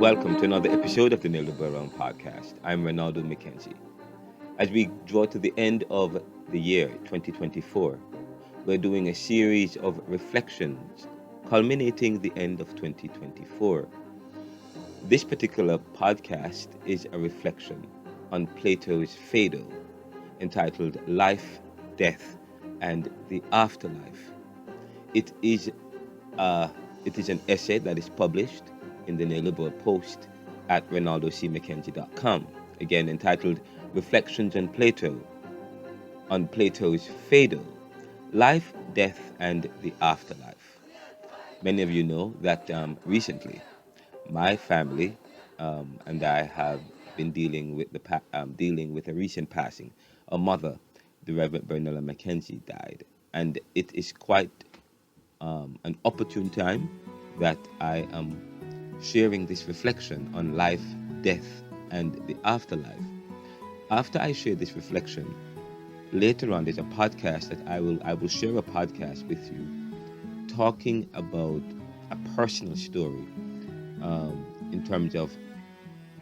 welcome to another episode of the Neoliberal Podcast. I'm Renaldo McKenzie. As we draw to the end of the year 2024, we're doing a series of reflections culminating the end of 2024. This particular podcast is a reflection on Plato's Phaedo, entitled Life, Death, and the Afterlife. It is an essay that is published in the Neoliberal Post at renaldocmckenzie.com, again entitled Reflections on Plato's Phaedo, Life, Death, and the Afterlife. Many of you know that recently my family and I have been dealing with a recent passing. A mother, the Reverend Renaldo McKenzie, died, and it is quite an opportune time that I am sharing this reflection on life, death, and the afterlife. After I share this reflection, later on there's a podcast that I will share a podcast with you talking about a personal story in terms of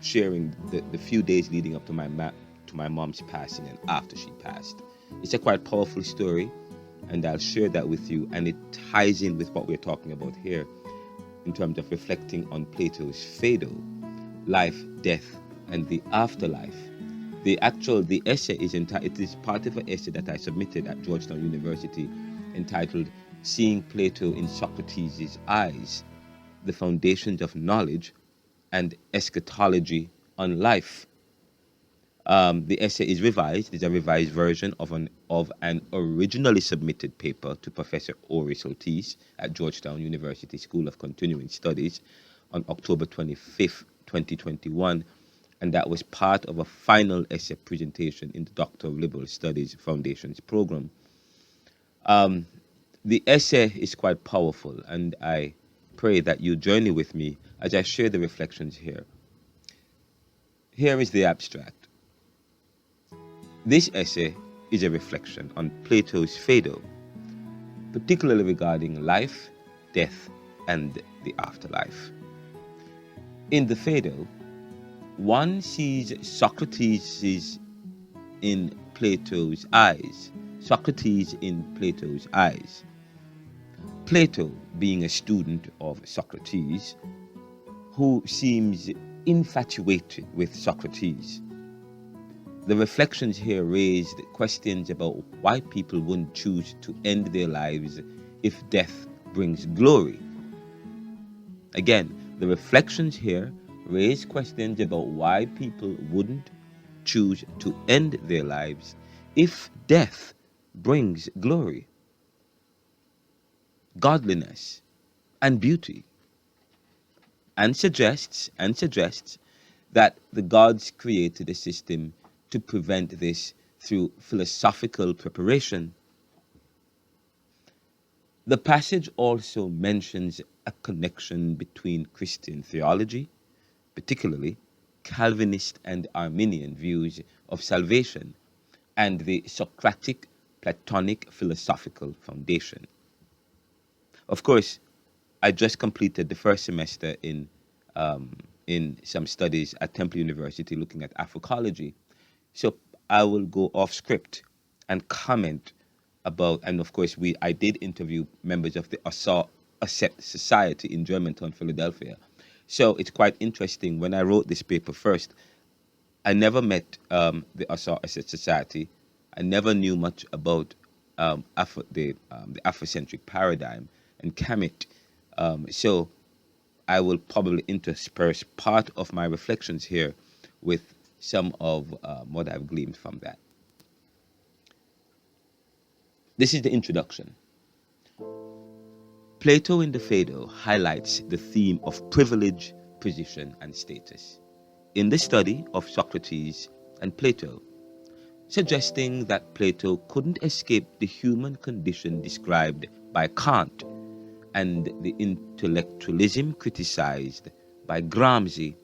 sharing the few days leading up to my mom's passing and after she passed. It's a quite powerful story, and I'll share that with you, and it ties in with what we're talking about here in terms of reflecting on Plato's Phaedo, life, death, and the afterlife. The essay is part of an essay that I submitted at Georgetown University entitled Seeing Plato in Socrates' Eyes, the Foundations of Knowledge and Eschatology on Life. The essay is revised. It's a revised version of an originally submitted paper to Professor Ori Soltes at Georgetown University School of Continuing Studies on October 25th, 2021, and that was part of a final essay presentation in the Doctor of Liberal Studies Foundations program. The essay is quite powerful, and I pray that you journey with me as I share the reflections here. Here is the abstract. This essay is a reflection on Plato's Phaedo, particularly regarding life, death, and the afterlife. In the Phaedo, one sees Socrates in Plato's eyes. Socrates in Plato's eyes. Plato being a student of Socrates, who seems infatuated with Socrates. The reflections here raised questions about why people wouldn't choose to end their lives if death brings glory. Again, the reflections here raise questions about why people wouldn't choose to end their lives if death brings glory, godliness, and beauty, and suggests that the gods created a system to prevent this through philosophical preparation. The passage also mentions a connection between Christian theology, particularly Calvinist and Armenian views of salvation, and the Socratic-Platonic philosophical foundation. Of course, I just completed the first semester in some studies at Temple University looking at Afroecology. So I will go off script and comment about, and of course I did interview members of the Asset Society in Germantown, Philadelphia. So it's quite interesting. When I wrote this paper first, I never met the Asset Society. I never knew much about the Afrocentric paradigm and Kamit. So I will probably intersperse part of my reflections here with some of what I've gleaned from that. This is the introduction. Plato in the Phaedo highlights the theme of privilege, position, and status in the study of Socrates and Plato, suggesting that Plato couldn't escape the human condition described by Kant and the intellectualism criticized by Gramsci.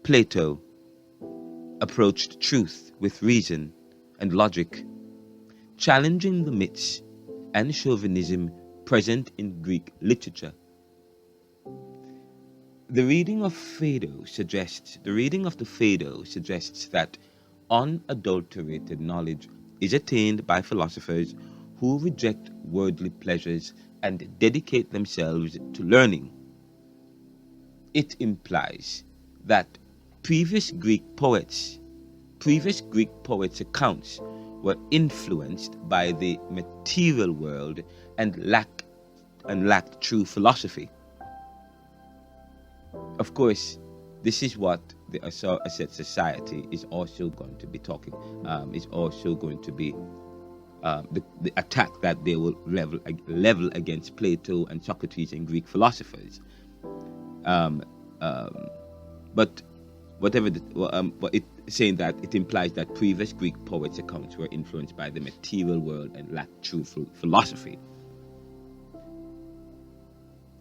Plato approached truth with reason and logic, challenging the myths and chauvinism present in Greek literature. The reading of the Phaedo suggests that unadulterated knowledge is attained by philosophers who reject worldly pleasures and dedicate themselves to learning. It implies that previous Greek poets' accounts were influenced by the material world and lacked true philosophy. Of course, this is what the Asset Society is also going to be talking. Is also going to be the attack that they will level against Plato and Socrates and Greek philosophers. But whatever, but it saying that it implies that previous Greek poets' accounts were influenced by the material world and lacked true philosophy.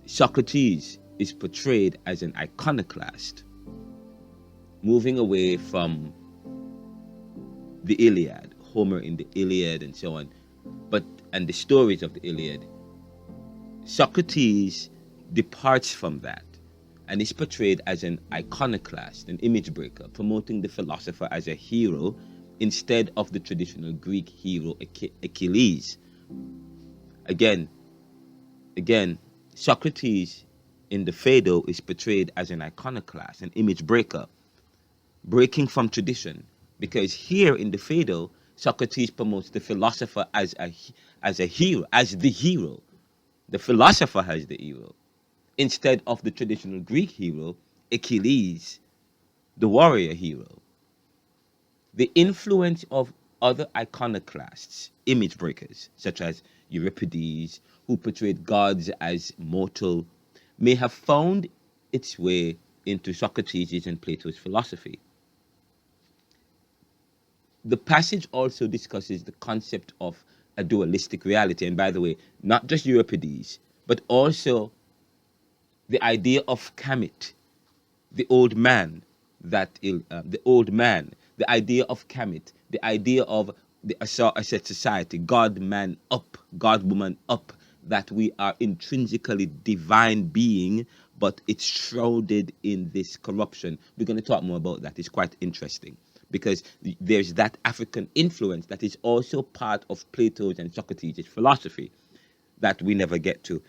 Socrates is portrayed as an iconoclast, moving away from the Iliad, Homer in the Iliad and so on, and the stories of the Iliad. Socrates departs from that and is portrayed as an iconoclast, an image breaker, promoting the philosopher as a hero instead of the traditional Greek hero Achilles. Again, Socrates in the Phaedo is portrayed as an iconoclast, an image breaker, breaking from tradition. Because here in the Phaedo, Socrates promotes the philosopher as a hero, as the hero. The philosopher as the hero, instead of the traditional Greek hero, Achilles, the warrior hero. The influence of other iconoclasts, image breakers, such as Euripides, who portrayed gods as mortal, may have found its way into Socrates' and Plato's philosophy. The passage also discusses the concept of a dualistic reality. And by the way, not just Euripides, but also the idea of Kamit, the old man, the idea of Kamit, the idea of the asset society, God man up, God woman up, that we are intrinsically divine being, but it's shrouded in this corruption. We're going to talk more about that. It's quite interesting because there's that African influence that is also part of Plato's and Socrates' philosophy that we never get to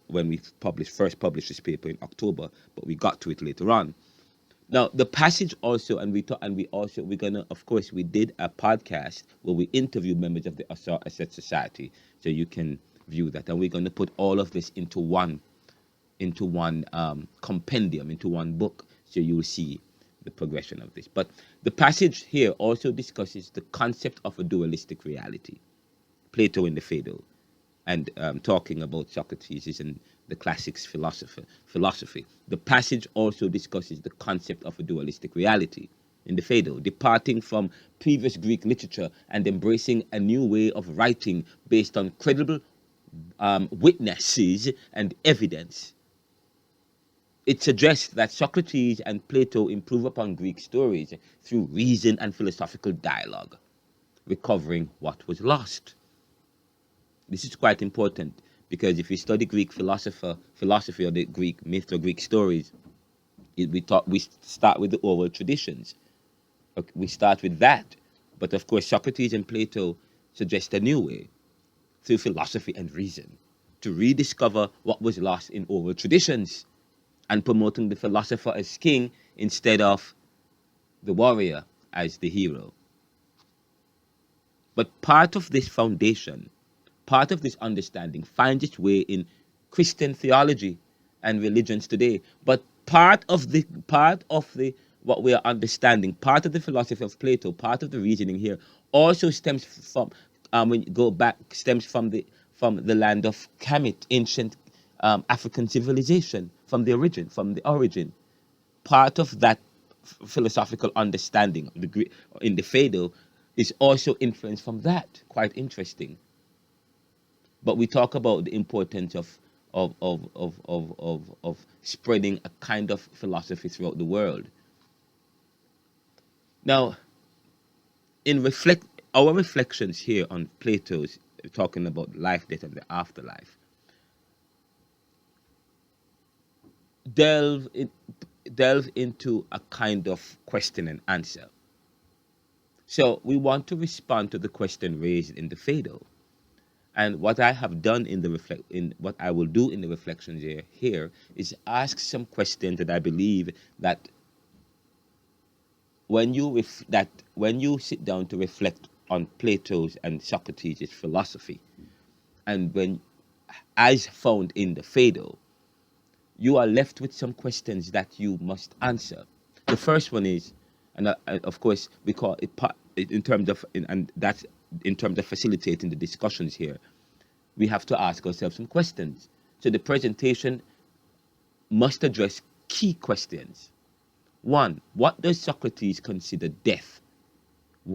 when we first published this paper in October, but we got to it later on. Now, the passage also, we did a podcast where we interviewed members of the Asset Society, so you can view that, and we're going to put all of this into one compendium, into one book, so you will see the progression of this. But the passage here also discusses the concept of a dualistic reality, Plato in the Phaedo, and talking about Socrates and the classics philosophy. The passage also discusses the concept of a dualistic reality in the Phaedo, departing from previous Greek literature and embracing a new way of writing based on credible witnesses and evidence. It suggests that Socrates and Plato improve upon Greek stories through reason and philosophical dialogue, recovering what was lost. This is quite important because if you study Greek philosophy or the Greek myth or Greek stories, we start with the oral traditions. Okay, we start with that. But of course, Socrates and Plato suggest a new way through philosophy and reason to rediscover what was lost in oral traditions and promoting the philosopher as king instead of the warrior as the hero. But part of this foundation, part of this understanding finds its way in Christian theology and religions today. But part of what we are understanding, part of the philosophy of Plato, part of the reasoning here, also stems from stems from the land of Kamit, ancient African civilization, from the origin. Part of that philosophical understanding of the Greek in the Phaedo is also influenced from that. Quite interesting. But we talk about the importance of spreading a kind of philosophy throughout the world. Now, our reflections here on Plato's talking about life, death, and the afterlife. delve in, delve into a kind of question and answer. So we want to respond to the question raised in the Phaedo. And what I have done in the what I will do in the reflections here is ask some questions that I believe that when you sit down to reflect on Plato's and Socrates' philosophy, and when as found in the Phaedo, you are left with some questions that you must answer. The first one is, and of course we call it in terms of, and that's in terms of facilitating the discussions here. We have to ask ourselves some questions. So the presentation must address key questions. One, what does Socrates consider death?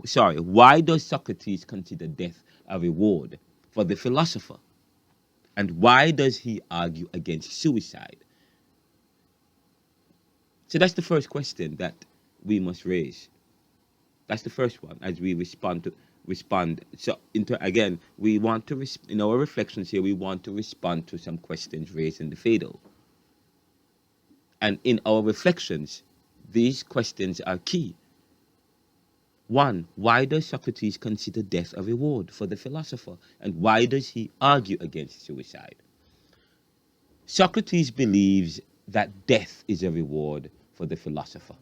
Sorry, why does Socrates consider death a reward for the philosopher? And why does he argue against suicide? So that's the first question that we must raise. That's the first one as we respond. So again, we want to in our reflections here, we want to respond to some questions raised in the Phaedo. And in our reflections, these questions are key. One, why does Socrates consider death a reward for the philosopher? And why does he argue against suicide? Socrates believes that death is a reward for the philosopher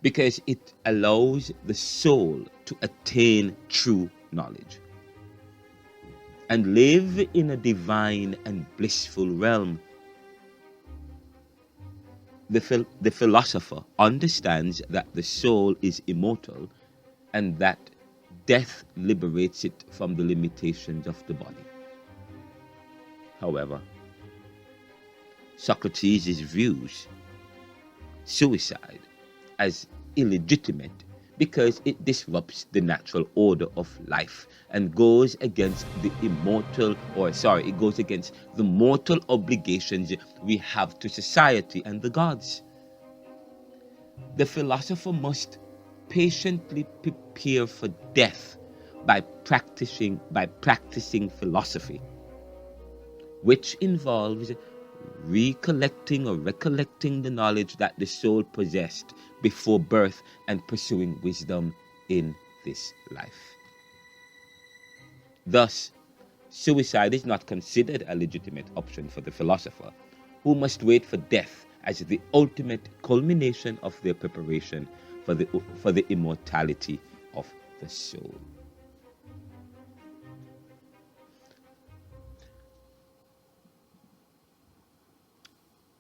because it allows the soul to attain true knowledge and live in a divine and blissful realm. The philosopher understands that the soul is immortal and that death liberates it from the limitations of the body. However, Socrates views suicide as illegitimate because it disrupts the natural order of life and goes against the it goes against the mortal obligations we have to society and the gods. The philosopher must patiently prepare for death by practicing philosophy, which involves recollecting the knowledge that the soul possessed before birth and pursuing wisdom in this life. Thus, suicide is not considered a legitimate option for the philosopher, who must wait for death as the ultimate culmination of their preparation for the immortality of the soul.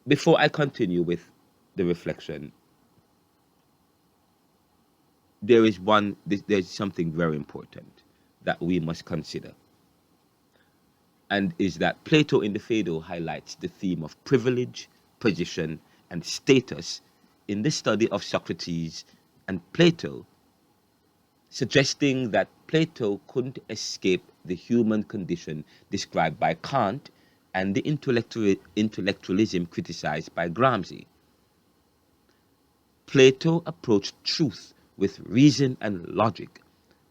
Before I continue with the reflection, there's something very important that we must consider, and is that Plato in the Phaedo highlights the theme of privilege, position, and status in the study of Socrates and Plato, suggesting that Plato couldn't escape the human condition described by Kant and the intellectualism criticized by Gramsci. Plato approached truth with reason and logic,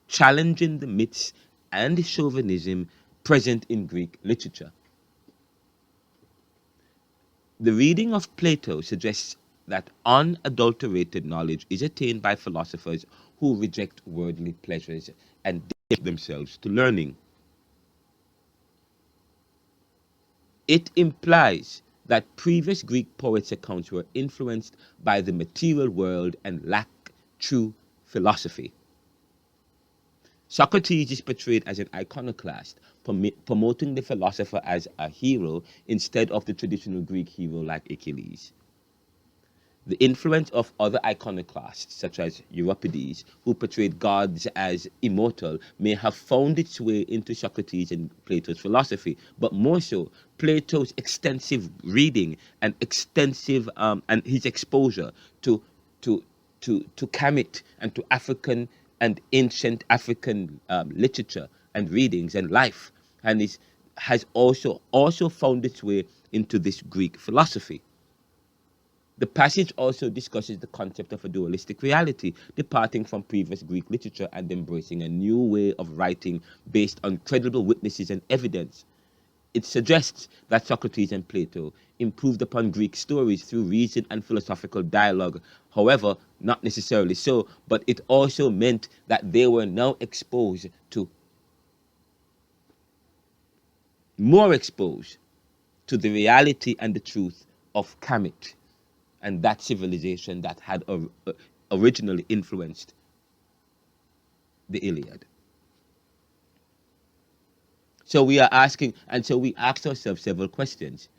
challenging the myths and chauvinism present in Greek literature. The reading of Plato suggests that unadulterated knowledge is attained by philosophers who reject worldly pleasures and dedicate themselves to learning. It implies that previous Greek poets' accounts were influenced by the material world and lack true philosophy. Socrates is portrayed as an iconoclast, promoting the philosopher as a hero instead of the traditional Greek hero like Achilles. The influence of other iconoclasts, such as Euripides, who portrayed gods as immortal, may have found its way into Socrates and Plato's philosophy, but more so, Plato's extensive reading and and his exposure to Kamit and to African and ancient African literature and readings and life, and has also found its way into this Greek philosophy. The passage also discusses the concept of a dualistic reality, departing from previous Greek literature and embracing a new way of writing based on credible witnesses and evidence. It suggests that Socrates and Plato improved upon Greek stories through reason and philosophical dialogue. However, not necessarily so, but it also meant that they were now more exposed to the reality and the truth of Kamit and that civilization that had originally influenced the Iliad. So we are asking, and so we asked ourselves several questions.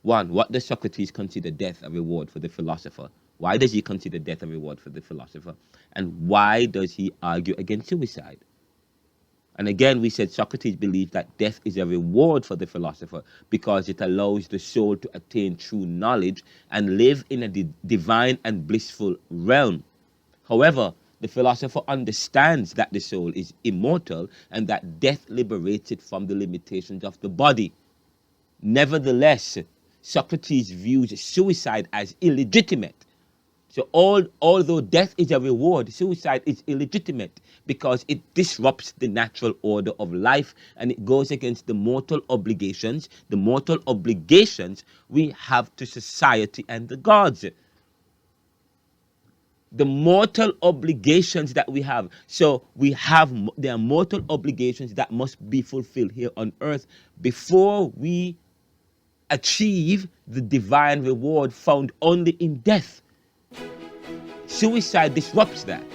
One, what does Socrates consider death a reward for the philosopher? Why does he consider death a reward for the philosopher? And why does he argue against suicide? And again, we said Socrates believed that death is a reward for the philosopher because it allows the soul to attain true knowledge and live in a divine and blissful realm. However, the philosopher understands that the soul is immortal and that death liberates it from the limitations of the body. Nevertheless, Socrates views suicide as illegitimate. So although death is a reward, suicide is illegitimate because it disrupts the natural order of life and it goes against the mortal obligations we have to society and the gods. The mortal obligations that we have. So there are mortal obligations that must be fulfilled here on earth before we achieve the divine reward found only in death. Suicide disrupts that.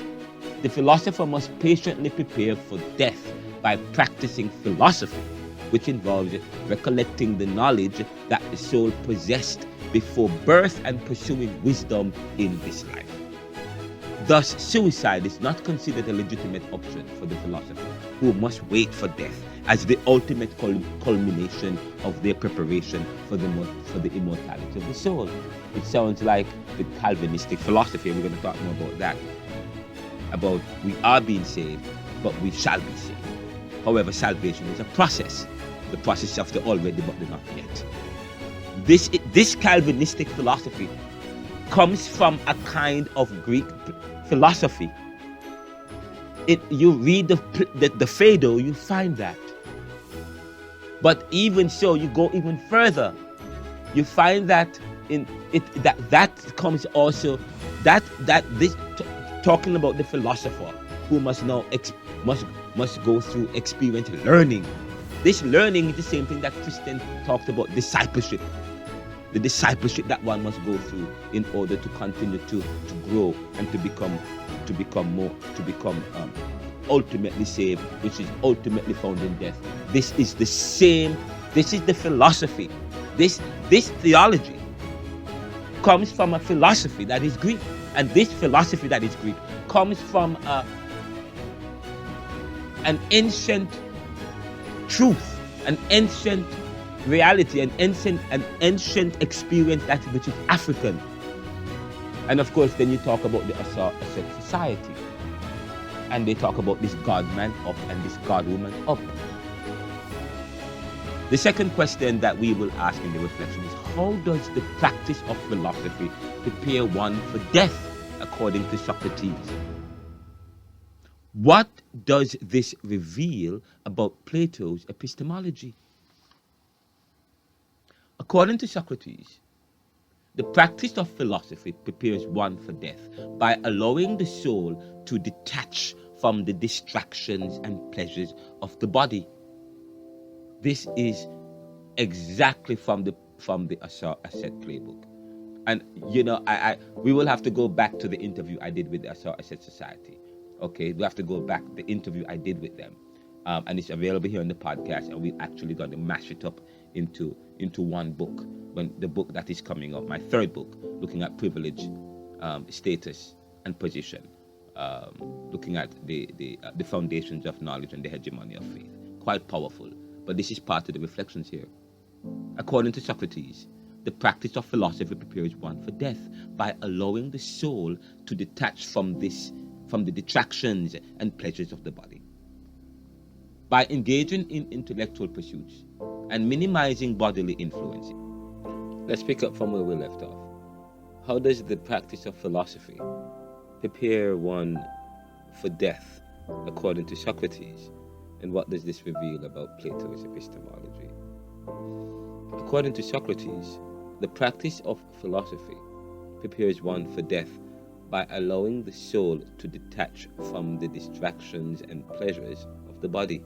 The philosopher must patiently prepare for death by practicing philosophy, which involves recollecting the knowledge that the soul possessed before birth and pursuing wisdom in this life. Thus, suicide is not considered a legitimate option for the philosopher, who must wait for death as the ultimate culmination of their preparation for the immortality of the soul. It sounds like the Calvinistic philosophy. We're going to talk more about that. About we are being saved, but we shall be saved. However, salvation is a process. The process of the already, but the not yet. This Calvinistic philosophy comes from a kind of Greek philosophy. You read the Phaedo, you find that. But even so, you go even further. You find that that comes also talking about the philosopher who must now must go through experience learning. This learning is the same thing that Christian talked about, discipleship. The discipleship that one must go through in order to continue to grow and to become ultimately saved, which is ultimately found in death. This is the philosophy. This theology comes from a philosophy that is Greek. And this philosophy that is Greek comes from an ancient truth, an ancient reality, an ancient experience which is African. And of course, then you talk about the asset society. And they talk about this God-man up and this God-woman up. The second question that we will ask in the reflection is, how does the practice of philosophy prepare one for death, according to Socrates? What does this reveal about Plato's epistemology? According to Socrates, the practice of philosophy prepares one for death by allowing the soul to detach from the distractions and pleasures of the body. This is exactly from the Asset playbook. And we will have to go back to the interview I did with the Asset Society. Okay, we have to go back the interview I did with them, and it's available here on the podcast. And we're actually going to mash it up into one book. When the book that is coming up, my third book, looking at privilege, status, and position, looking at the foundations of knowledge and the hegemony of faith. Quite powerful, but this is part of the reflections here. According to Socrates, the practice of philosophy prepares one for death by allowing the soul to detach from the detractions and pleasures of the body. By engaging in intellectual pursuits and minimizing bodily influence. Let's pick up from where we left off. How does the practice of philosophy prepare one for death, according to Socrates? And what does this reveal about Plato's epistemology? According to Socrates, the practice of philosophy prepares one for death by allowing the soul to detach from the distractions and pleasures of the body.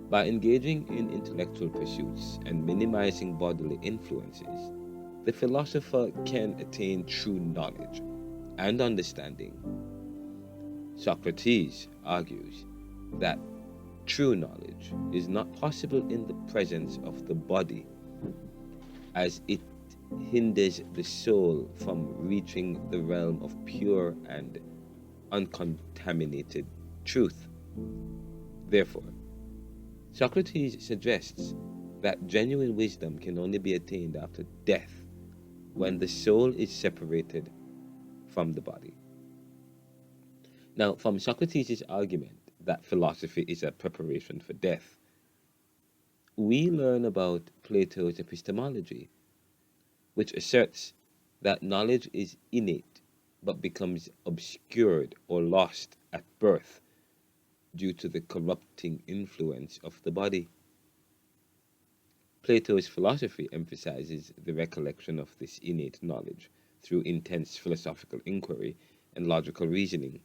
By engaging in intellectual pursuits and minimizing bodily influences, the philosopher can attain true knowledge and understanding. Socrates argues that true knowledge is not possible in the presence of the body, as it hinders the soul from reaching the realm of pure and uncontaminated truth. Therefore, Socrates suggests that genuine wisdom can only be attained after death, when the soul is separated from the body. Now, from Socrates' argument that philosophy is a preparation for death, we learn about Plato's epistemology, which asserts that knowledge is innate but becomes obscured or lost at birth due to the corrupting influence of the body. Plato's philosophy emphasizes the recollection of this innate knowledge through intense philosophical inquiry and logical reasoning.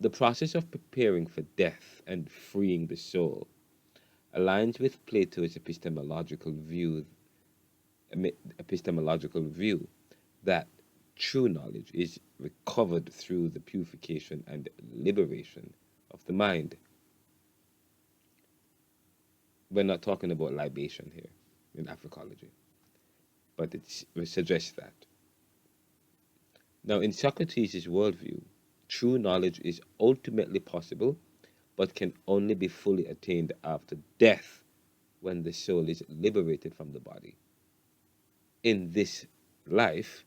The process of preparing for death and freeing the soul aligns with Plato's epistemological view that true knowledge is recovered through the purification and liberation of the mind. We're not talking about libation here in Africology, but it suggests that. Now, in Socrates' worldview, true knowledge is ultimately possible, but can only be fully attained after death, when the soul is liberated from the body. In this life,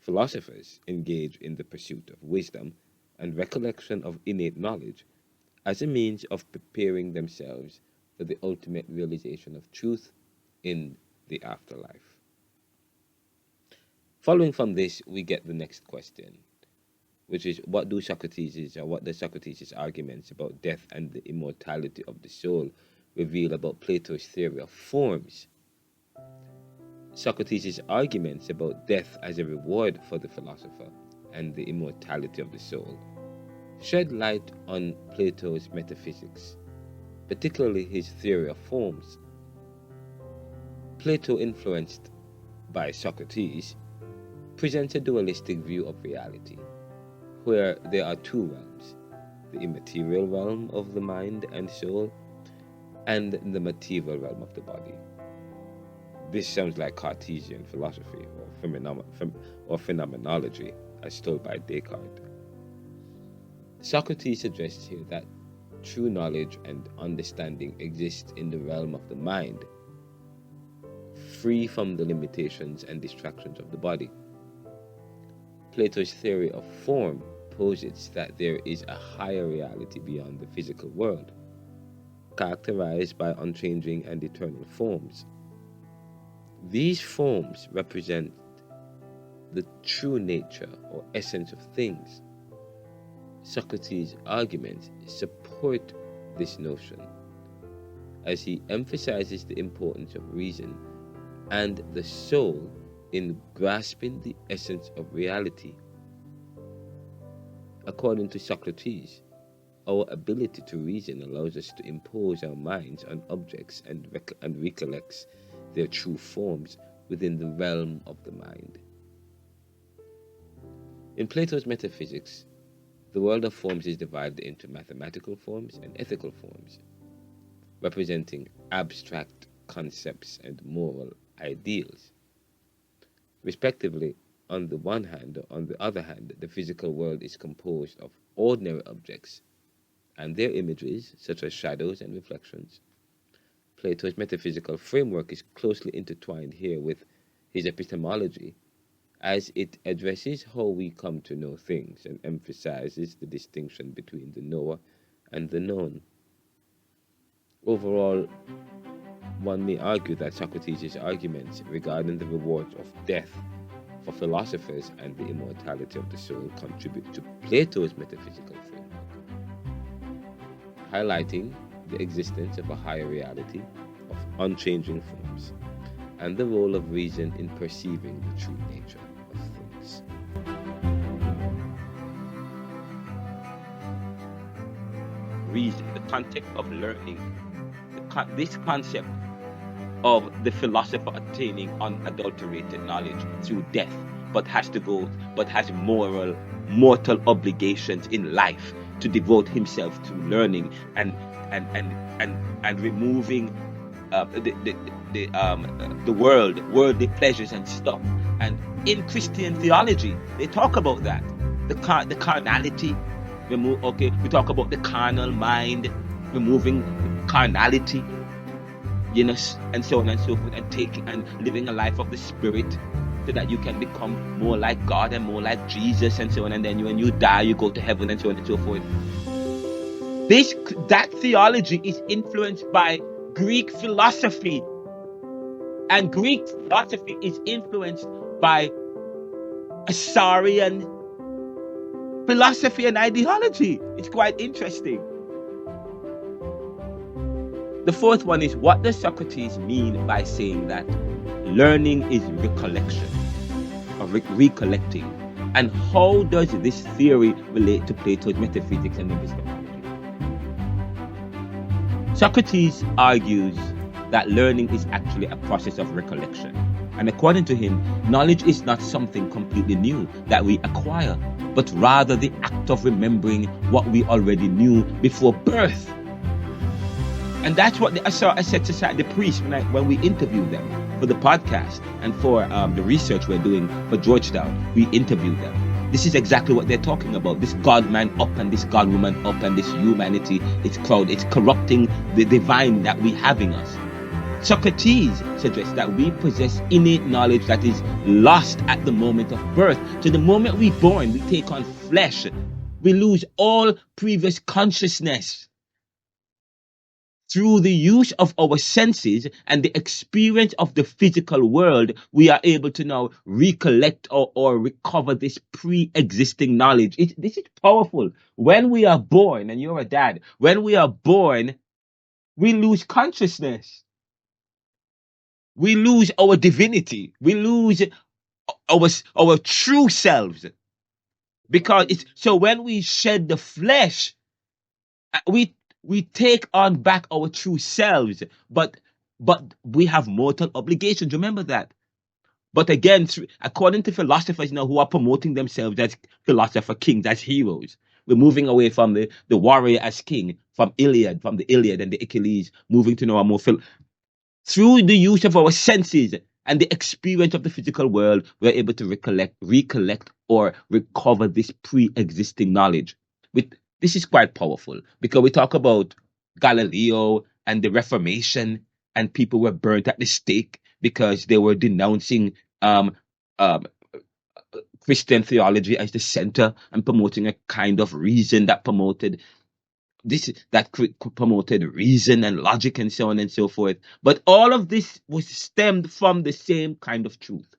philosophers engage in the pursuit of wisdom and recollection of innate knowledge as a means of preparing themselves for the ultimate realization of truth in the afterlife. Following from this, we get the next question, which is, what do Socrates' arguments about death and the immortality of the soul reveal about Plato's theory of forms? Socrates' arguments about death as a reward for the philosopher and the immortality of the soul shed light on Plato's metaphysics, particularly his theory of forms. Plato, influenced by Socrates, presents a dualistic view of reality, where there are two realms, the immaterial realm of the mind and soul, and the material realm of the body. This sounds like Cartesian philosophy or phenomenology, as told by Descartes. Socrates suggests here that true knowledge and understanding exist in the realm of the mind, free from the limitations and distractions of the body. Plato's theory of form posits that there is a higher reality beyond the physical world, characterized by unchanging and eternal forms. These forms represent the true nature or essence of things. Socrates' arguments support this notion, as he emphasizes the importance of reason and the soul in grasping the essence of reality. According to Socrates, our ability to reason allows us to impose our minds on objects and recollects their true forms within the realm of the mind. In Plato's metaphysics, the world of forms is divided into mathematical forms and ethical forms, representing abstract concepts and moral ideals. Respectively, on the one hand, or on the other hand, the physical world is composed of ordinary objects and their images, such as shadows and reflections. Plato's metaphysical framework is closely intertwined here with his epistemology, as it addresses how we come to know things and emphasizes the distinction between the knower and the known. Overall, one may argue that Socrates' arguments regarding the rewards of death for philosophers and the immortality of the soul contribute to Plato's metaphysical framework, highlighting the existence of a higher reality of unchanging forms, and the role of reason in perceiving the true nature of things. Reason, the context of learning, this concept of the philosopher attaining unadulterated knowledge through death, but has mortal obligations in life to devote himself to learning and removing the worldly pleasures and stuff. And in Christian theology, they talk about that. The carnality, we talk about the carnal mind, removing carnality, and so on and so forth, and taking and living a life of the Spirit, so that you can become more like God and more like Jesus, and so on. And then when you die, you go to heaven, and so on and so forth. That theology is influenced by Greek philosophy, and Greek philosophy is influenced by Assyrian philosophy and ideology. It's quite interesting. The fourth one is, what does Socrates mean by saying that learning is recollection, or recollecting? And how does this theory relate to Plato's metaphysics and epistemology? Socrates argues that learning is actually a process of recollection. And according to him, knowledge is not something completely new that we acquire, but rather the act of remembering what we already knew before birth. And that's what I said to the priests when we interviewed them for the podcast and for the research we're doing for Georgetown. We interviewed them. This is exactly what they're talking about. This God-man up and this God-woman up and this humanity, it's corrupting the divine that we have in us. Socrates suggests that we possess innate knowledge that is lost at the moment of birth. So the moment we're born, we take on flesh. We lose all previous consciousness. Through the use of our senses and the experience of the physical world, we are able to now recollect or recover this pre-existing knowledge. This is powerful. When we are born, and you're a dad, when we are born, we lose consciousness. We lose our divinity. We lose our true selves. Because so when we shed the flesh, we take on back our true selves, but we have mortal obligations. Remember that. But again, according to philosophers now who are promoting themselves as philosopher kings, as heroes, we're moving away from the warrior as king, from the Iliad and the Achilles, moving to now a more through the use of our senses and the experience of the physical world, we're able to recollect or recover this pre-existing knowledge. This is quite powerful because we talk about Galileo and the Reformation, and people were burnt at the stake because they were denouncing Christian theology as the center and promoting a kind of reason that promoted reason and logic and so on and so forth. But all of this was stemmed from the same kind of truth.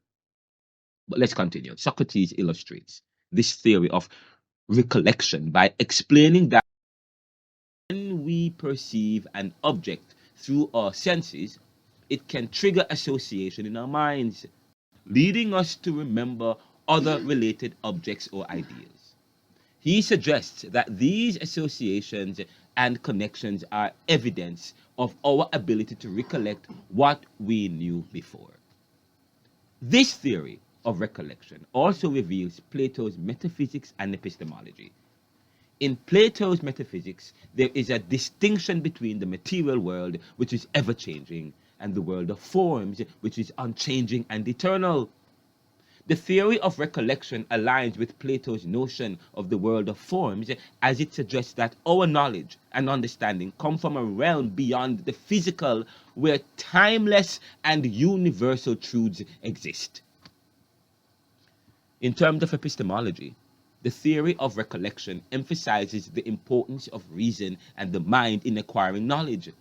But let's continue. Socrates illustrates this theory of recollection by explaining that when we perceive an object through our senses, it can trigger association in our minds, leading us to remember other related objects or ideas. He suggests that these associations and connections are evidence of our ability to recollect what we knew before. This theory of recollection also reveals Plato's metaphysics and epistemology. In Plato's metaphysics, there is a distinction between the material world, which is ever-changing, and the world of forms, which is unchanging and eternal. The theory of recollection aligns with Plato's notion of the world of forms, as it suggests that our knowledge and understanding come from a realm beyond the physical, where timeless and universal truths exist. In terms of epistemology, the theory of recollection emphasizes the importance of reason and the mind in acquiring knowledge.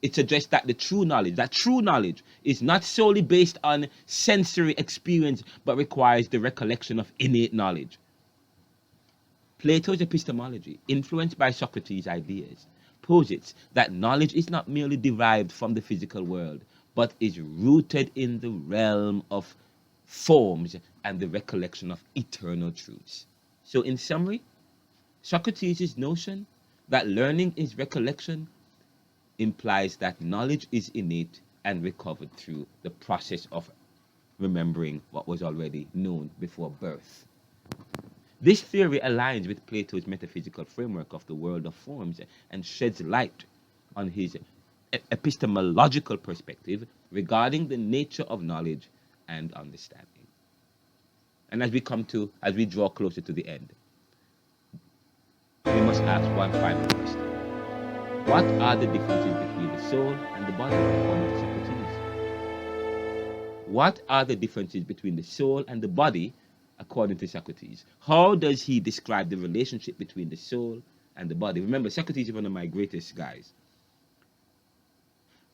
It suggests that true knowledge is not solely based on sensory experience, but requires the recollection of innate knowledge. Plato's epistemology, influenced by Socrates' ideas, posits that knowledge is not merely derived from the physical world, but is rooted in the realm of forms and the recollection of eternal truths. So in summary, Socrates' notion that learning is recollection implies that knowledge is innate and recovered through the process of remembering what was already known before birth. This theory aligns with Plato's metaphysical framework of the world of forms and sheds light on his epistemological perspective regarding the nature of knowledge and understanding. And as we draw closer to the end, we must ask one final question. What are the differences between the soul and the body, according to Socrates? What are the differences between the soul and the body, according to Socrates? How does he describe the relationship between the soul and the body? Remember, Socrates is one of my greatest guys.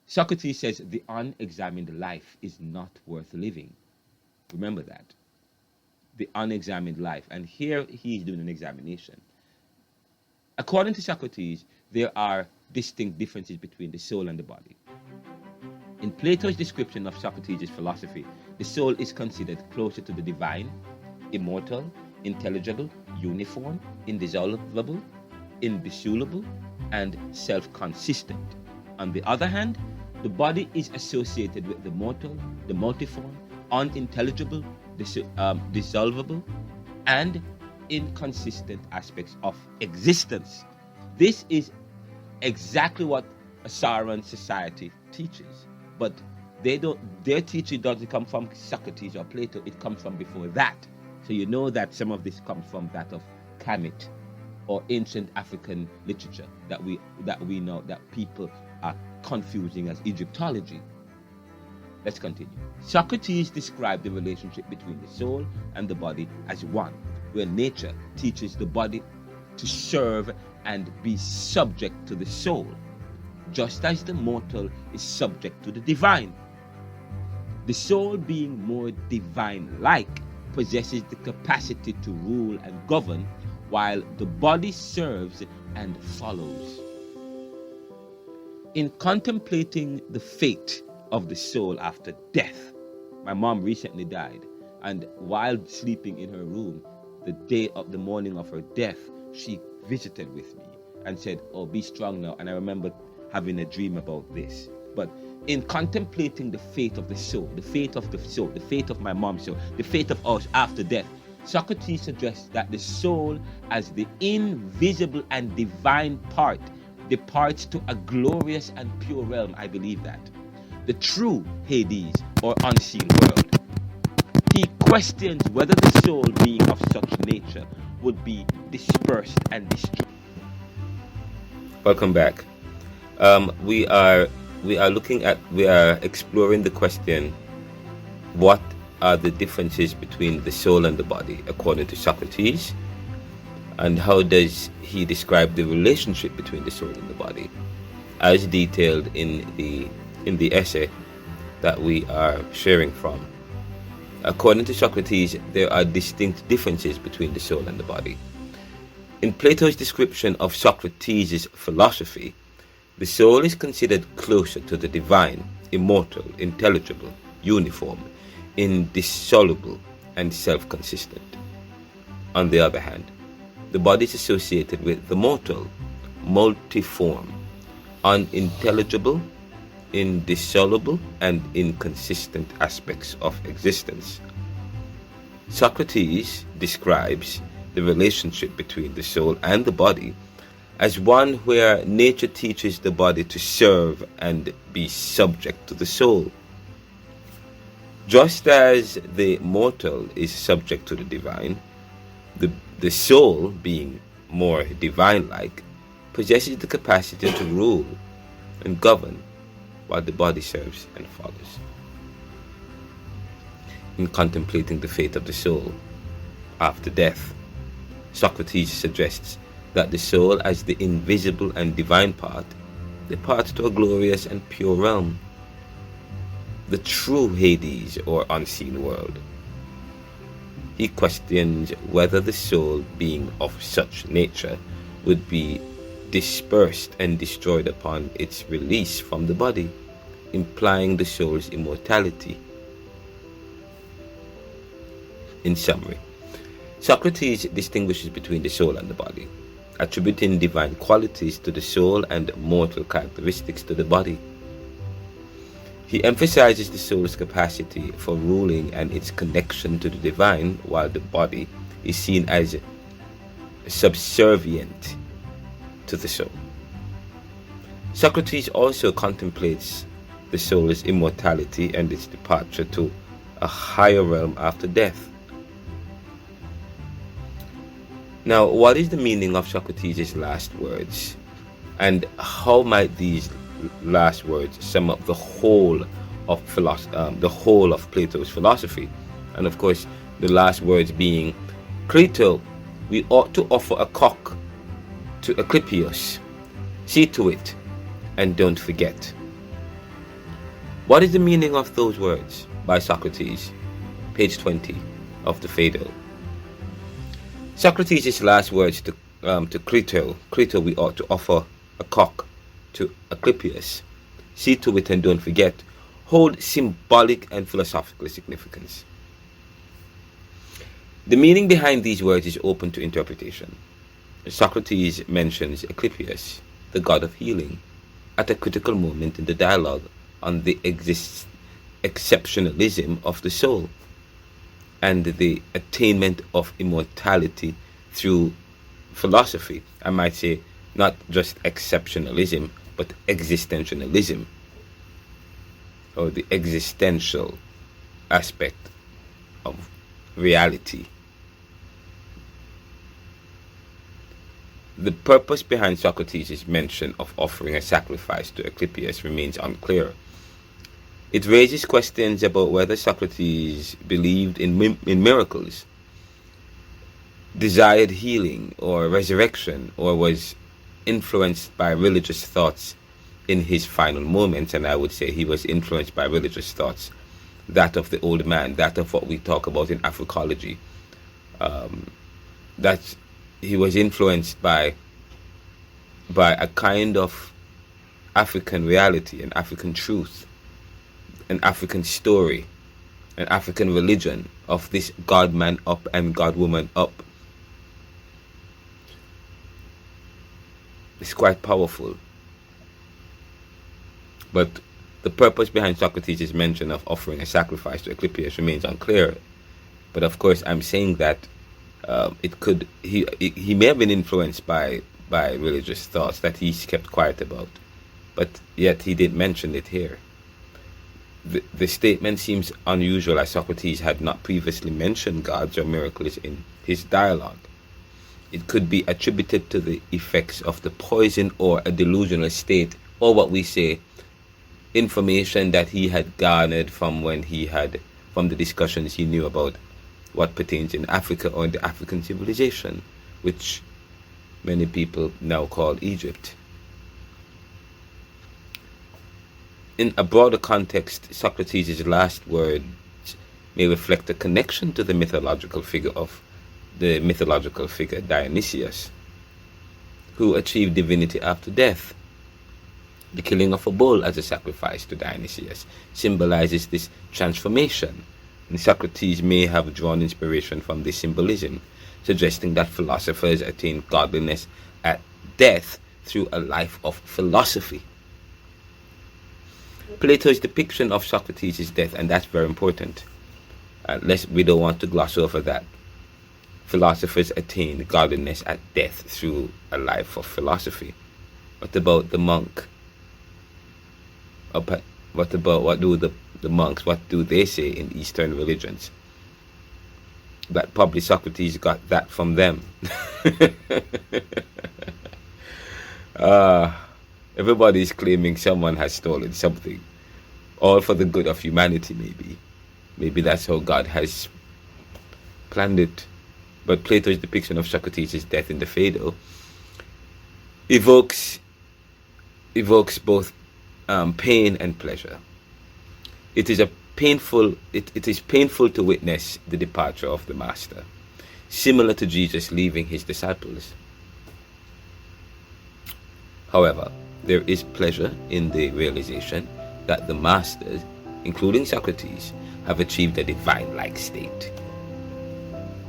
Socrates says the unexamined life is not worth living. Remember that. The unexamined life. And here he's doing an examination. According to Socrates, there are distinct differences between the soul and the body. In Plato's description of Socrates' philosophy, the soul is considered closer to the divine, immortal, intelligible, uniform, indissoluble, indissoluble, and self-consistent. On the other hand, the body is associated with the mortal, the multiform, unintelligible, dissolvable, and inconsistent aspects of existence. This is exactly what a Saran society teaches, but their teaching doesn't come from Socrates or Plato, it comes from before that. So you know that some of this comes from that of Kamit or ancient African literature that we know that people are confusing as Egyptology. Let's continue. Socrates described the relationship between the soul and the body as one, where nature teaches the body to serve and be subject to the soul, just as the mortal is subject to the divine. The soul, being more divine-like, possesses the capacity to rule and govern, while the body serves and follows. In contemplating the fate of the soul after death, my mom recently died, and while sleeping in her room, the morning of her death, she visited with me and said, "Oh, be strong now." And I remember having a dream about this. But in contemplating the fate of the soul, the fate of the soul, the fate of my mom's soul, the fate of us after death, Socrates suggests that the soul, as the invisible and divine part, departs to a glorious and pure realm. I believe that. The true Hades, or unseen world. He questions whether the soul, being of such nature, would be dispersed and destroyed. Welcome back. We are exploring the question, what are the differences between the soul and the body, according to Socrates, and how does he describe the relationship between the soul and the body, as detailed in the essay that we are sharing from. According to Socrates, there are distinct differences between the soul and the body. In Plato's description of Socrates' philosophy, the soul is considered closer to the divine, immortal, intelligible, uniform, indissoluble, and self-consistent. On the other hand, the body is associated with the mortal, multiform, unintelligible, indissoluble, and inconsistent aspects of existence. Socrates describes the relationship between the soul and the body as one where nature teaches the body to serve and be subject to the soul. Just as the mortal is subject to the divine, the soul, being more divine-like, possesses the capacity to rule and govern, while the body serves and follows. In contemplating the fate of the soul after death, Socrates suggests that the soul, as the invisible and divine part, departs to a glorious and pure realm, the true Hades, or unseen world. He questions whether the soul, being of such nature, would be dispersed and destroyed upon its release from the body, implying the soul's immortality. In summary, Socrates distinguishes between the soul and the body, attributing divine qualities to the soul and mortal characteristics to the body. He emphasizes the soul's capacity for ruling and its connection to the divine, while the body is seen as subservient to the soul. Socrates also contemplates the soul's immortality and its departure to a higher realm after death. Now, what is the meaning of Socrates' last words, and how might these last words sum up the whole of Plato's philosophy? And of course, the last words being, "Crito, we ought to offer a cock to Asclepius. See to it, and don't forget." What is the meaning of those words by Socrates? Page 20 of the Phaedo. Socrates' last words to Crito, "Crito, we ought to offer a cock to Asclepius. See to it and don't forget," hold symbolic and philosophical significance. The meaning behind these words is open to interpretation. Socrates mentions Asclepius, the god of healing, at a critical moment in the dialogue on the exceptionalism of the soul and the attainment of immortality through philosophy. I might say not just exceptionalism, but existentialism, or the existential aspect of reality. The purpose behind Socrates' mention of offering a sacrifice to Asclepius remains unclear. It raises questions about whether Socrates believed in miracles, desired healing or resurrection, or was influenced by religious thoughts in his final moments. And I would say he was influenced by religious thoughts, that of the old man, that of what we talk about in Africology, that he was influenced by a kind of African reality, an African truth, an African story, an African religion of this God man up and God woman up. It's quite powerful. But the purpose behind Socrates' mention of offering a sacrifice to Asclepius remains unclear. But of course, I'm saying that he may have been influenced by religious thoughts that he's kept quiet about, but yet he did mention it here. The statement seems unusual, as Socrates had not previously mentioned gods or miracles in his dialogue. It could be attributed to the effects of the poison or a delusional state, or what we say, information that he had garnered from the discussions he knew about what pertains in Africa or in the African civilization, which many people now call Egypt. In a broader context, Socrates' last words may reflect a connection to the mythological figure Dionysius, who achieved divinity after death. The killing of a bull as a sacrifice to Dionysius symbolizes this transformation, and Socrates may have drawn inspiration from this symbolism, suggesting that philosophers attain godliness at death through a life of philosophy. Plato's depiction of Socrates' death, and that's very important. We don't want to gloss over that. Philosophers attain godliness at death through a life of philosophy. What about the monk? What do the monks, what do they say in Eastern religions? That probably Socrates got that from them. Everybody's claiming someone has stolen something, all for the good of humanity. Maybe that's how God has planned it. But Plato's depiction of Socrates' death in the Phaedo evokes both pain and pleasure. It is painful to witness the departure of the Master, similar to Jesus leaving his disciples. However, there is pleasure in the realization that the masters, including Socrates, have achieved a divine-like state.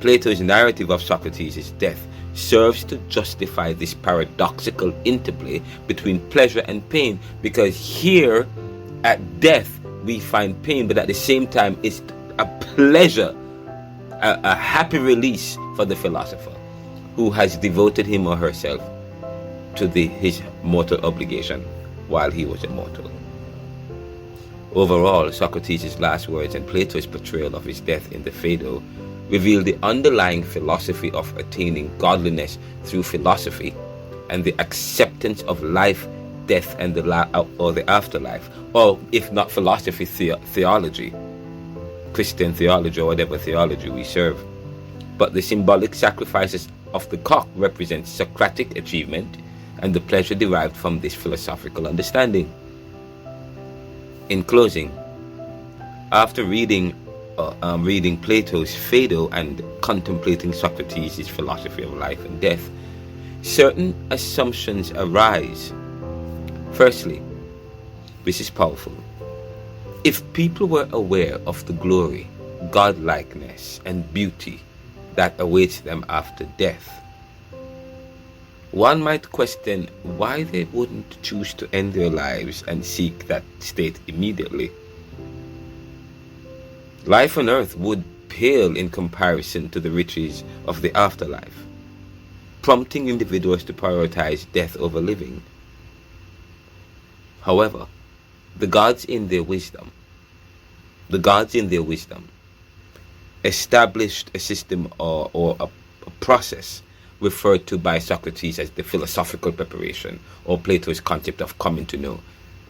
Plato's narrative of Socrates' death serves to justify this paradoxical interplay between pleasure and pain, because here at death we find pain, but at the same time it's a pleasure, a happy release for the philosopher who has devoted him or herself to his mortal obligation while he was immortal. Overall, Socrates' last words and Plato's portrayal of his death in the Phaedo reveal the underlying philosophy of attaining godliness through philosophy and the acceptance of life, death, and the afterlife, or if not philosophy, theology, Christian theology, or whatever theology we serve. But the symbolic sacrifices of the cock represent Socratic achievement and the pleasure derived from this philosophical understanding. In closing, after reading Plato's Phaedo and contemplating Socrates' philosophy of life and death, certain assumptions arise. Firstly, this is powerful. If people were aware of the glory, godlikeness, and beauty that awaits them after death, one might question why they wouldn't choose to end their lives and seek that state immediately. Life on earth would pale in comparison to the riches of the afterlife, prompting individuals to prioritize death over living. However, the gods in their wisdom established a system or a process referred to by Socrates as the philosophical preparation, or Plato's concept of coming to know,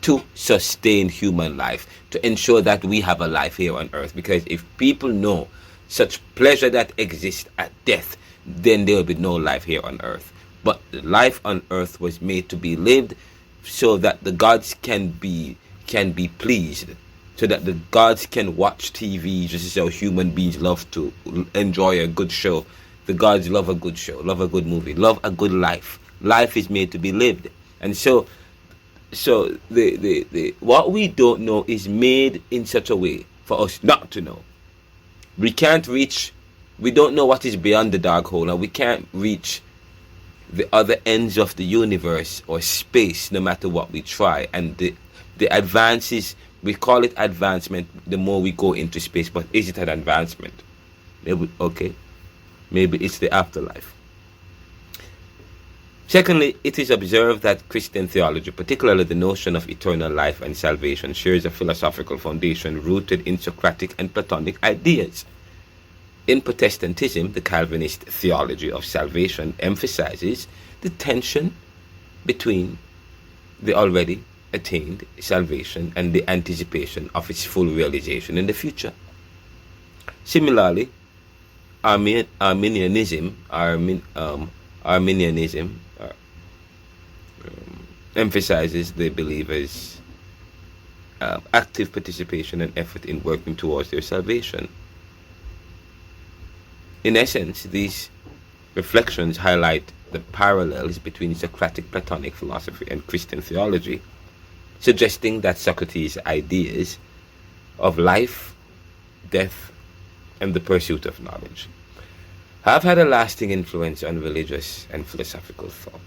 to sustain human life, to ensure that we have a life here on earth. Because if people know such pleasure that exists at death, then there will be no life here on earth. But life on earth was made to be lived so that the gods can be pleased, so that the gods can watch TV just as how human beings love to enjoy a good show. The gods love a good show, love a good movie, love a good life. Life is made to be lived. And so the what we don't know is made in such a way for us not to know. We don't know what is beyond the dark hole, and we can't reach the other ends of the universe or space no matter what we try. And the advances, we call it advancement the more we go into space, but is it an advancement? Maybe it's the afterlife. Secondly, it is observed that Christian theology, particularly the notion of eternal life and salvation, shares a philosophical foundation rooted in Socratic and Platonic ideas. In Protestantism, the Calvinist theology of salvation emphasizes the tension between the already attained salvation and the anticipation of its full realization in the future. Similarly, Arminianism emphasizes the believers' active participation and effort in working towards their salvation. In essence, these reflections highlight the parallels between Socratic-Platonic philosophy and Christian theology, suggesting that Socrates' ideas of life, death, and the pursuit of knowledge have had a lasting influence on religious and philosophical thought.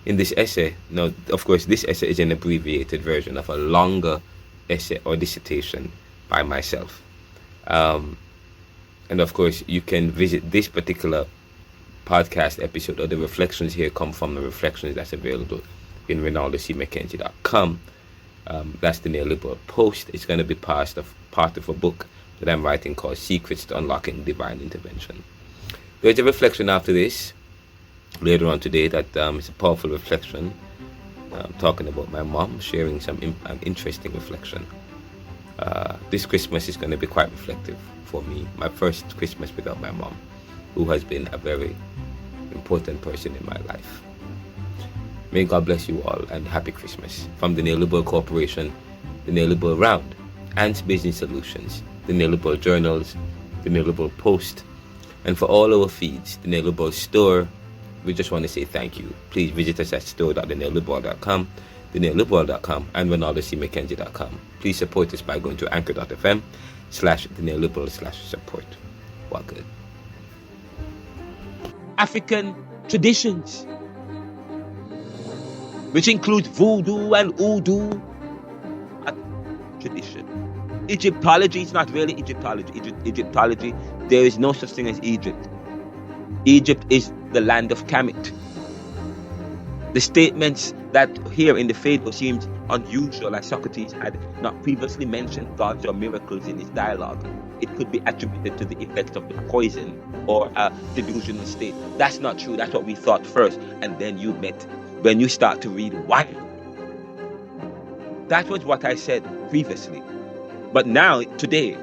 In this essay, now of course this essay is an abbreviated version of a longer essay or dissertation by myself. And of course you can visit this particular podcast episode, or the reflections here come from the reflections that's available in renaldocmckenzie.com. That's the neoliberal post. It's going to be part of a book that I'm writing called Secrets to Unlocking Divine Intervention. There's a reflection after this later on today that is a powerful reflection, talking about my mom, sharing some interesting reflection. This Christmas is going to be quite reflective for me. My first Christmas without my mom, who has been a very important person in my life. May God bless you all, and happy Christmas from the Neoliberal Corporation, the Neoliberal Round, Ants Business Solutions, the Neoliberal Journals, the Neoliberal Post, and for all our feeds, the Neoliberal Store, we just want to say thank you. Please visit us at store.theneoliberal.com, theneoliberal.com, and renaldocmckenzie.com. Please support us by going to anchor.fm/theneoliberal/support. Well, good. African traditions, which includes voodoo and hoodoo, tradition. Egyptology is not really Egyptology. Egyptology, there is no such thing as Egypt. Egypt is the land of Kamit. The statements that here in the Phaedo seemed unusual, as Socrates had not previously mentioned gods or miracles in his dialogue. It could be attributed to the effect of the poison or a delusional state. That's not true. That's what we thought first, and then you met. When you start to read why. That was what I said previously. But now, today,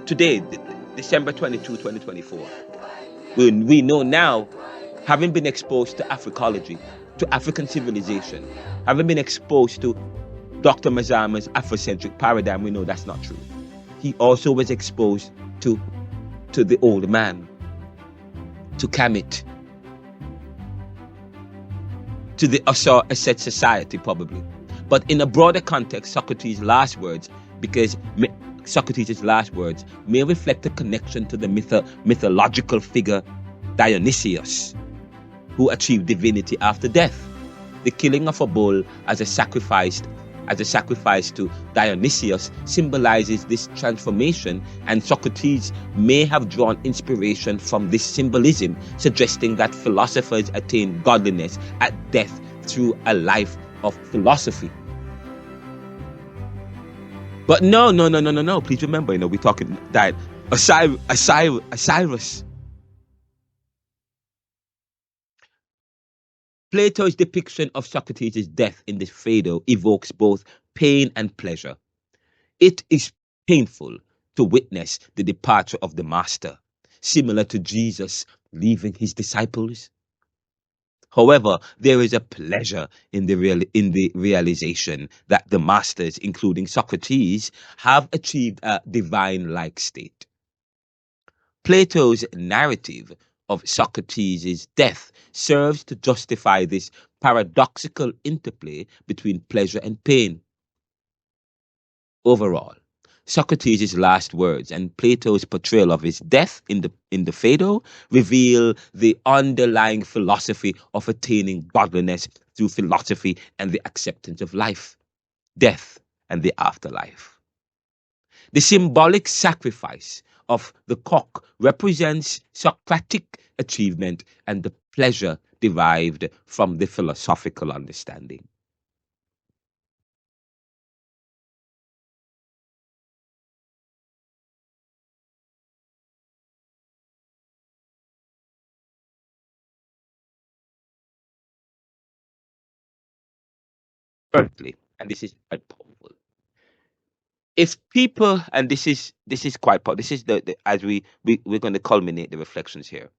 December 22, 2024, we know now, having been exposed to Africology, to African civilization, having been exposed to Dr. Mazama's Afrocentric paradigm, we know that's not true. He also was exposed to the old man, to Kamit, to the asset society, probably. But in a broader context, Socrates' last words, because Socrates' last words may reflect a connection to the mythological figure Dionysius, who achieved divinity after death. The killing of a bull as a sacrifice to Dionysius symbolizes this transformation, and Socrates may have drawn inspiration from this symbolism, suggesting that philosophers attain godliness at death through a life of philosophy. But no. Please remember, we're talking that Osiris. Plato's depiction of Socrates' death in the Phaedo evokes both pain and pleasure. It is painful to witness the departure of the master, similar to Jesus leaving his disciples. However, there is a pleasure in the realization that the masters, including Socrates, have achieved a divine-like state. Plato's narrative of Socrates' death serves to justify this paradoxical interplay between pleasure and pain. Overall, Socrates' last words and Plato's portrayal of his death in the Phaedo reveal the underlying philosophy of attaining godliness through philosophy and the acceptance of life, death, and the afterlife. The symbolic sacrifice of the cock represents Socratic achievement and the pleasure derived from the philosophical understanding. Thirdly, and this is quite powerful, if people, and this is quite powerful, this is as we're going to culminate the reflections here.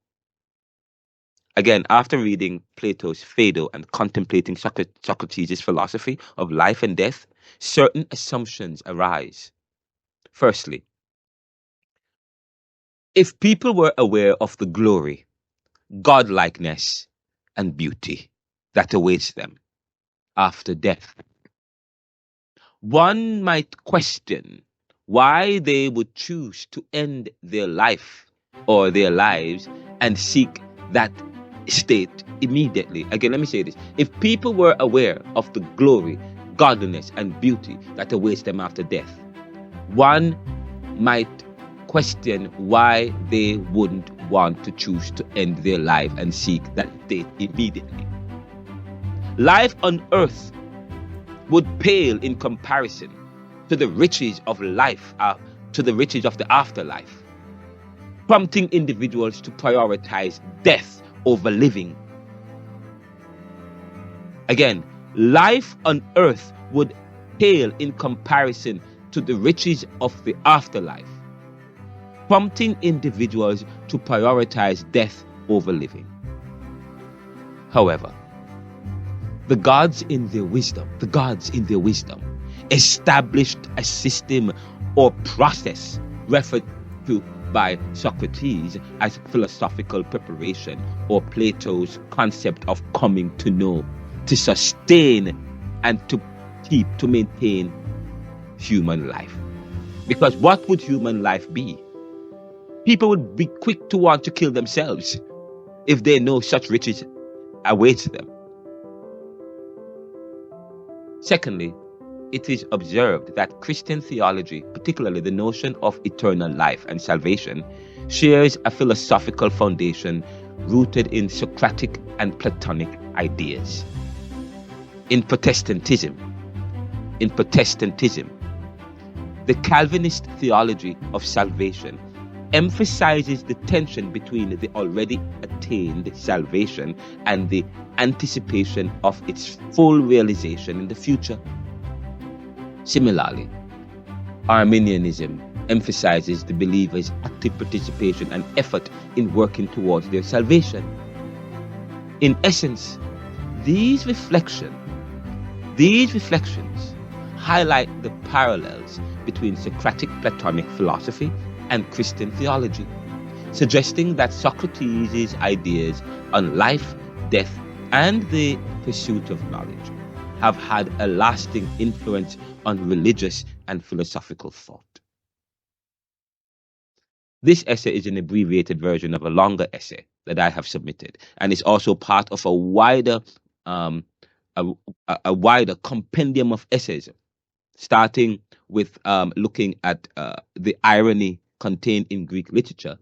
Again, after reading Plato's Phaedo and contemplating Socrates' philosophy of life and death, certain assumptions arise. Firstly, if people were aware of the glory, godlikeness, and beauty that awaits them after death, one might question why they would choose to end their life or their lives and seek that state immediately. Again, let me say this. If people were aware of the glory, godliness, and beauty that awaits them after death, one might question why they wouldn't want to choose to end their life and seek that state immediately. Life on earth would pale in comparison to the riches of life, to the riches of the afterlife, prompting individuals to prioritize death over living. Again, life on earth would pale in comparison to the riches of the afterlife, prompting individuals to prioritize death over living. However, the gods in their wisdom established a system or process referred to by Socrates as philosophical preparation, or Plato's concept of coming to know, to sustain and to maintain human life. Because what would human life be? People would be quick to want to kill themselves if they know such riches awaits them. Secondly, it is observed that Christian theology, particularly the notion of eternal life and salvation, shares a philosophical foundation rooted in Socratic and Platonic ideas. In Protestantism, the Calvinist theology of salvation emphasizes the tension between the already attained salvation and the anticipation of its full realization in the future. Similarly, Armenianism emphasizes the believer's active participation and effort in working towards their salvation. In essence, these reflections highlight the parallels between Socratic-Platonic philosophy and Christian theology, suggesting that Socrates' ideas on life, death, and the pursuit of knowledge have had a lasting influence on religious and philosophical thought. This essay is an abbreviated version of a longer essay that I have submitted, and is also part of a wider compendium of essays, starting with looking at the irony contained in Greek literature,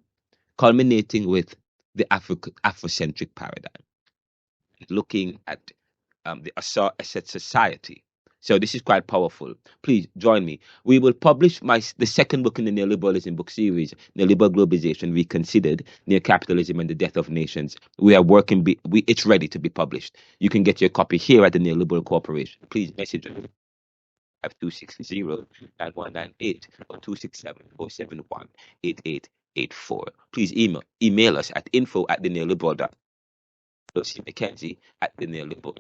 culminating with the Afrocentric paradigm, looking at the asset society. So this is quite powerful. Please join me. We will publish the second book in the neoliberalism book series, Neoliberal Globalization Reconsidered, Neo-Capitalism and the Death of Nations. We are working. It's ready to be published. You can get your copy here at the Neoliberal Corporation. Please message us. 260-9198 or 267-471-8884. Please email us at info@theneoliberal.com. McKenzie at the neoliberal.